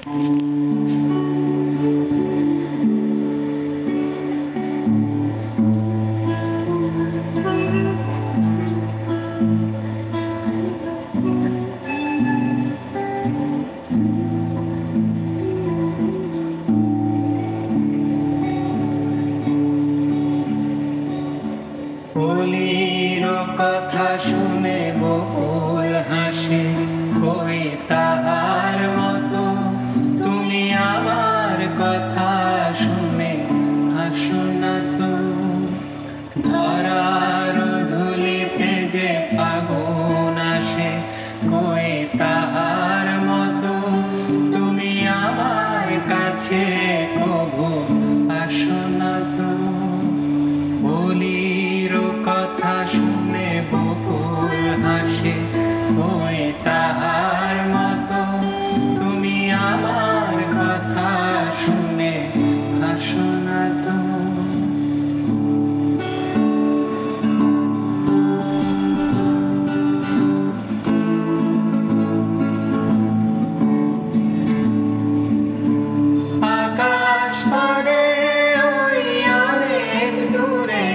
বলির কথা শুনে বকুল হাসে, ওই তাহার মতো তুমি আমার কথা শুনে হাসো না তো। ধরার ধুলিতে যে ফাগুন আসে, ওই তাহার মতো তুমি আমার কাছে কবু আসো না তো। বলির কথা শুনে বকুল হাসে, ওই তাহার মতো তুমি আমার কথা শুনে হাসো না তো। আকাশ পারে ওই অনেক দূরে,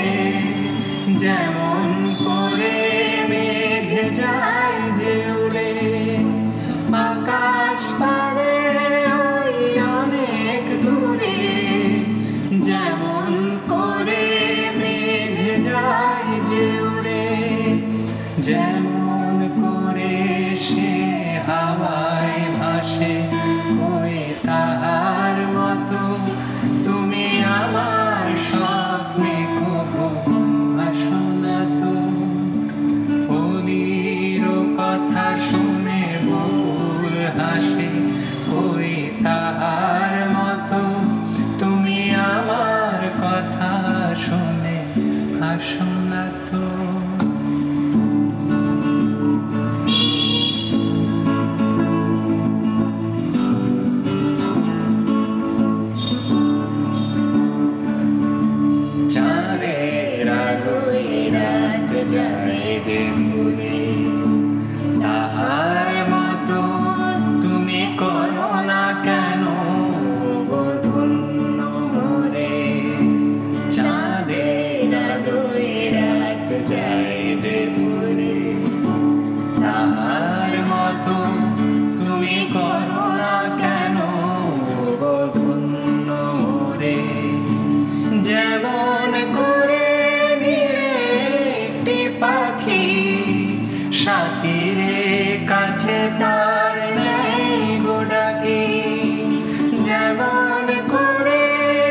যেমন করে মেঘ যায় যে উড়ে। আকাশ পারে ওই অনেক দূরে, যেমন করে মেঘ যায় যে উড়ে। যেমন করে সে হাওয়ায় ভাসে, ওই তাহার মতো তুমি আমার স্বপ্নে কবু আসো না তো। বলির কথা শুনে বকুল হাসে, ওই তাহার মতো তুমি আমার কথা শুনে হাসো না তো। চাঁদের আলোয় রাত যায় যে ঘুরে, তাহার মতো তুমি করো না কেন গো ধন্য মোরে। চাঁদের আলোয় রাত যায় যে ঘুরে, তাহার মতো তুমি করো না কেন গো ধন্য মোরে। যেমন করে নিরে একটি পাখি সাথীরে কাছে তার নেই গো ডাকি। যেমন করে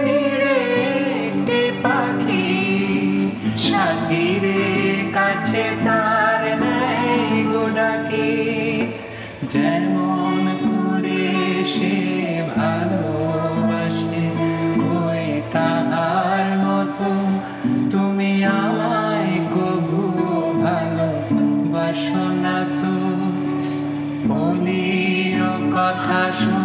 নিরে একটি পাখি সাথীরে কাছে তার নেই গো ডাকি। যেমন করে সে ভালোবাসে, ওই তাহার মতো তুমি আমায় কবু ভালোবাসো না তো। বলির কথা শুনে